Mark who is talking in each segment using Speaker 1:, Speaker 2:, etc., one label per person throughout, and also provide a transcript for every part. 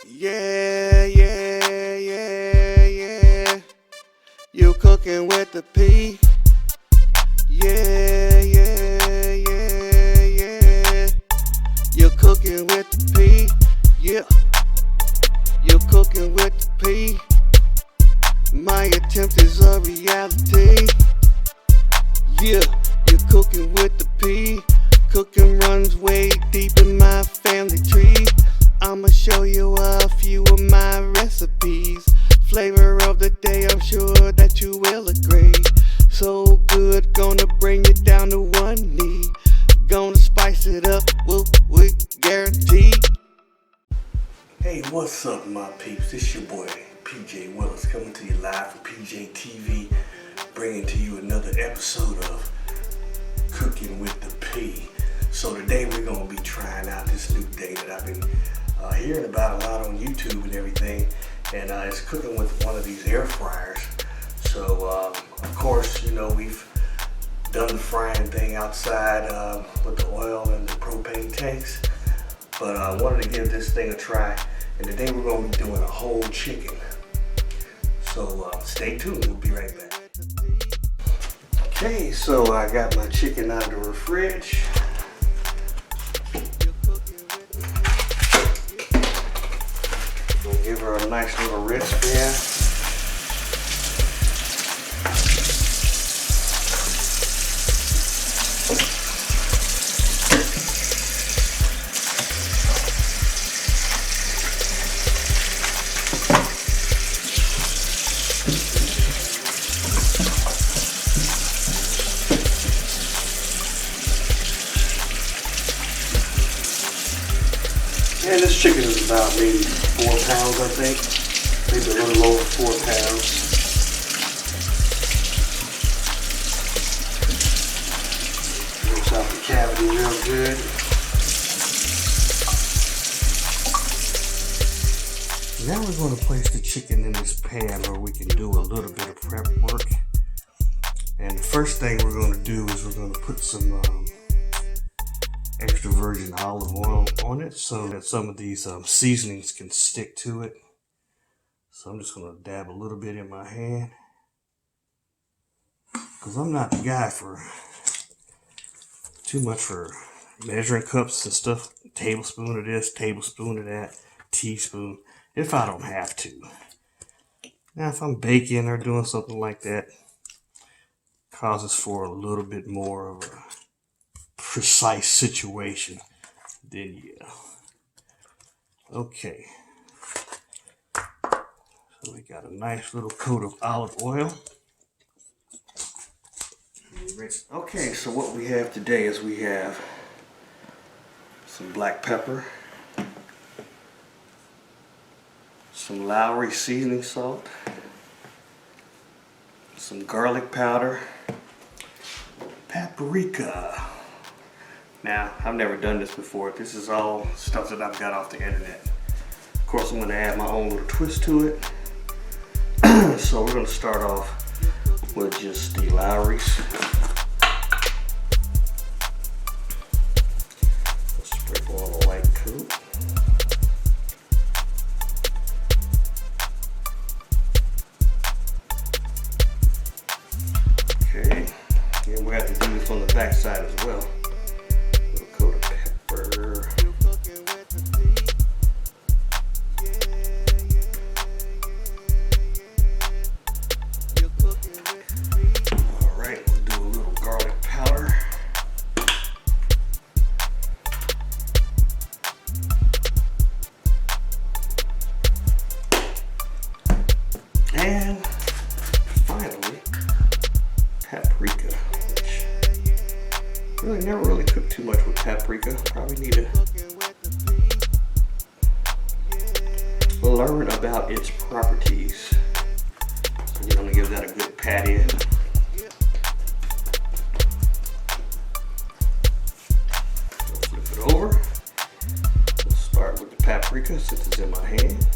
Speaker 1: Yeah, yeah, yeah, yeah. You cooking with the P. Yeah, yeah, yeah, yeah. You cooking with the P. Yeah. You cooking with the P. My attempt is a reality. Yeah, you cooking with the P. Cooking runs way deep in my family tree. I'ma show you a few of my recipes. Flavor of the day, I'm sure that you will agree. So good, gonna bring you down to one knee. Gonna spice it up, we guarantee. Hey, what's up, my peeps? This your boy PJ Willis coming to you live from PJTV, bringing to you another episode of Cooking with the P. So today we're gonna be trying out this new thing that I've been hearing about a lot on YouTube and everything, and it's cooking with one of these air fryers. So of course, you know, we've done the frying thing outside with the oil and the propane tanks, but I wanted to give this thing a try, and today we're going to be doing a whole chicken. So stay tuned, we'll be right back. Okay, so I got my chicken out of the fridge. Gonna give her a nice little red spin. And this chicken is about maybe 4 pounds, I think. Maybe a little over 4 pounds. Rips out the cavity real good. Now we're going to place the chicken in this pan where we can do a little bit of prep work. And the first thing we're going to do is we're going to put some extra virgin olive oil on it so that some of these seasonings can stick to it. So I'm just going to dab a little bit in my hand, because I'm not the guy for too much for measuring cups and stuff. Tablespoon of this, tablespoon of that, teaspoon, if I don't have to. Now if I'm baking or doing something like that, causes for a little bit more of a precise situation, then yeah. Okay, so we got a nice little coat of olive oil. Okay, so what we have today is we have some black pepper, some Lowry seasoning salt, some garlic powder, paprika. Now, I've never done this before. This is all stuff that I've got off the internet. Of course, I'm going to add my own little twist to it. So we're going to start off with just the Lowry's. Let's sprinkle on a white coat. Okay, and we have to do this on the back side as well. And finally, paprika, which really never really cooked too much with paprika. Probably need to learn about its properties. So you're gonna give that a good pat in. Flip it over. We'll start with the paprika since it's in my hand.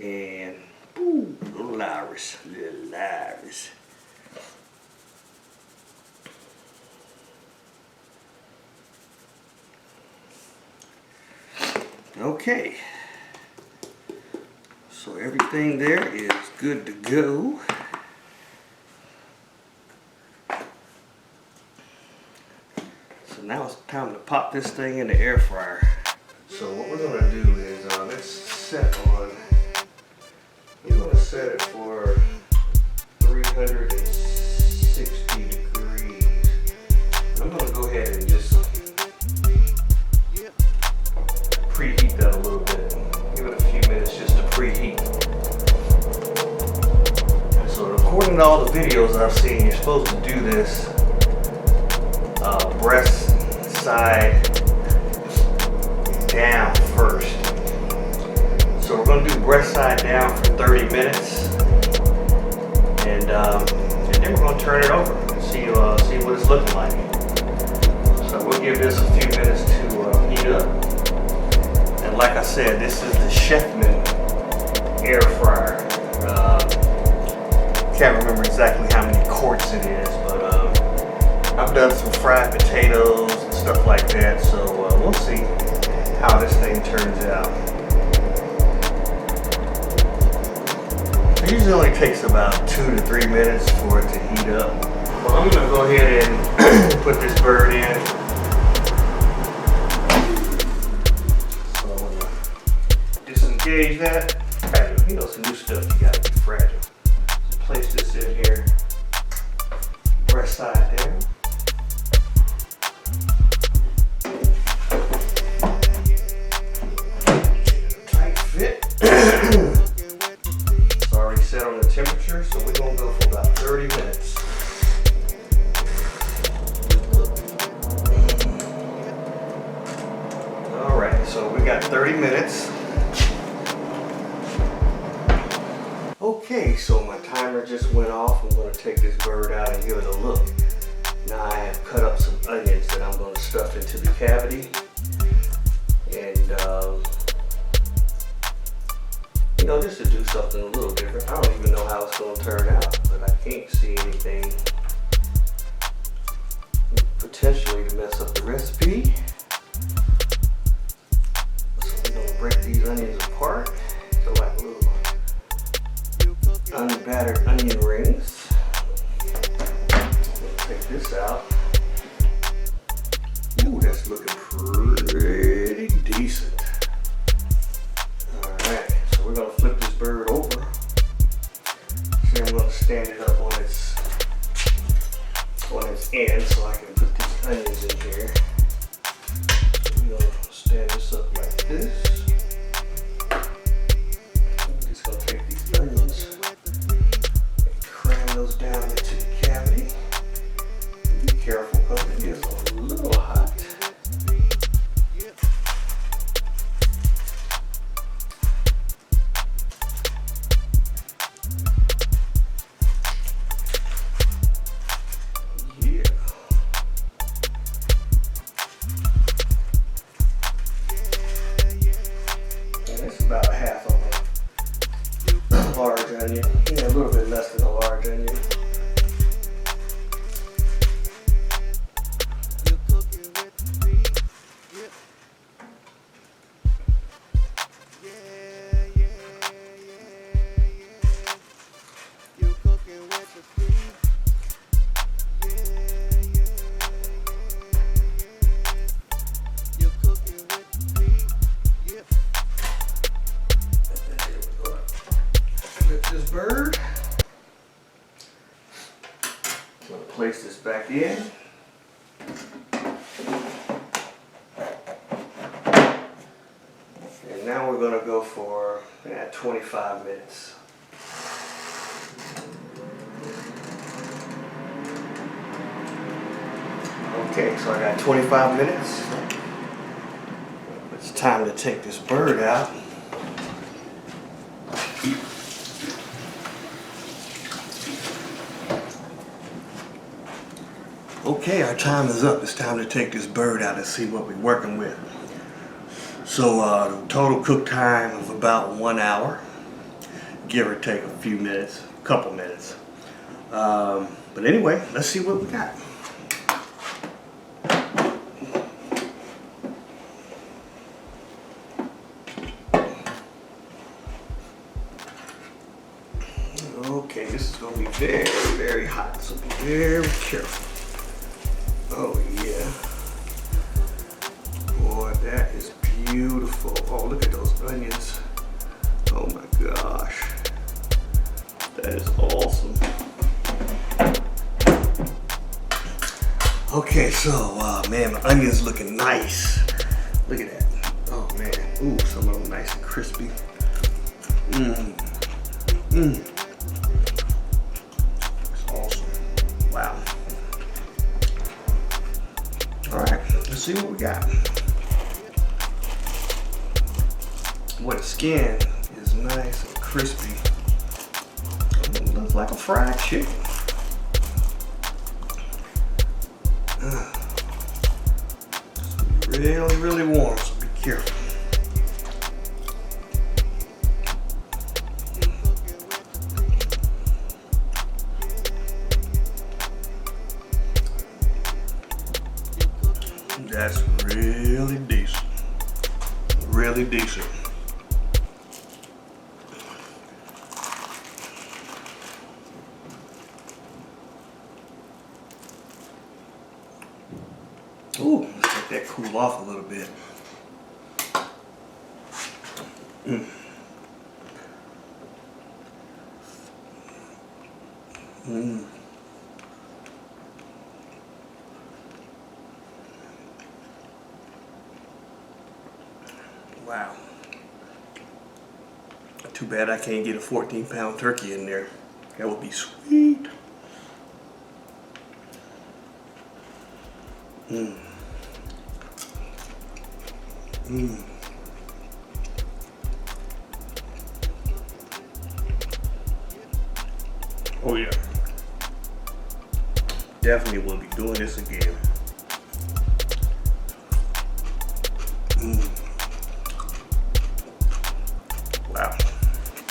Speaker 1: And ooh, little Iris, little Iris. Okay, so everything there is good to go. So now it's time to pop this thing in the air fryer. So what we're gonna do is let's set on. We're gonna set it for 360 degrees. I'm gonna go ahead and just preheat that a little bit. Give it a few minutes just to preheat. So according to all the videos I've seen, you're supposed to do this breast side down first. So we're going to do breast side down for 30 minutes, and then we're going to turn it over and see what it's looking like. So we'll give this a few minutes to heat up. And like I said, this is the Chefman air fryer. Can't remember exactly how many quarts it is, but I've done some fried potatoes and stuff like that, so we'll see how this thing turns out. It usually only takes about 2 to 3 minutes for it to heat up. Well, I'm going to go ahead and put this bird in. So I'm going to disengage that. You know, some new stuff, you got to be fragile. So place this in here, breast side down. Tight fit. It's already set on the temperature, so we're going to go for about 30 minutes. Alright, so we got 30 minutes. Okay, so my timer just went off. I'm going to take this bird out and give it a look. Now I have cut up some onions that I'm going to stuff into the cavity. And, you know, just to do something a little different. I don't even know how it's going to turn out, but I can't see anything potentially to mess up the recipe. So we're going to break these onions apart to like little unbattered onion rings. Take this out. Ooh, that's looking pretty decent. Alright, so we're going to flip this bird over. So I'm going to stand it up on its end so I can put these onions in here. So we're going to stand this up like this. I'm just going to take these onions, those down into the cavity. Be careful because it is a little hot. Yeah. And it's about half of a large onion. Yeah, a little bit less than a large onion. This bird. I'm going to place this back in. And now we're going to go for 25 minutes. Okay, so I got 25 minutes. It's time to take this bird out. Okay, our time is up. It's time to take this bird out and see what we're working with. So total cook time of about 1 hour. give or take a few minutes, a couple minutes. But anyway, let's see what we got. Okay, this is going to be very, very hot, so be very careful. Oh yeah. Boy, that is beautiful. Oh, look at those onions. Oh my gosh. That is awesome. Okay, so, man, the onions looking nice. Look at that. Oh man. Ooh, some of them nice and crispy. Wow. Alright, let's see what we got. Boy, the skin is nice and crispy. It looks like a fried chicken. It's really, really warm, so be careful. That's really decent. Really decent. Ooh, let's let that cool off a little bit. Wow. Too bad I can't get a 14-pound turkey in there. That would be sweet. Oh yeah. Definitely will be doing this again. Wow.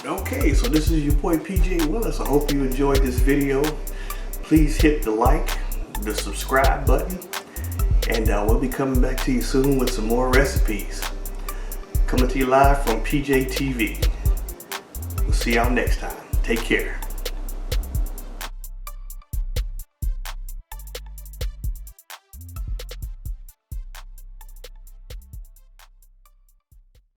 Speaker 1: Okay, so this is your boy PJ Willis. I hope you enjoyed this video. Please hit the like, the subscribe button, and we'll be coming back to you soon with some more recipes. Coming to you live from PJTV. We'll see y'all next time. Take care.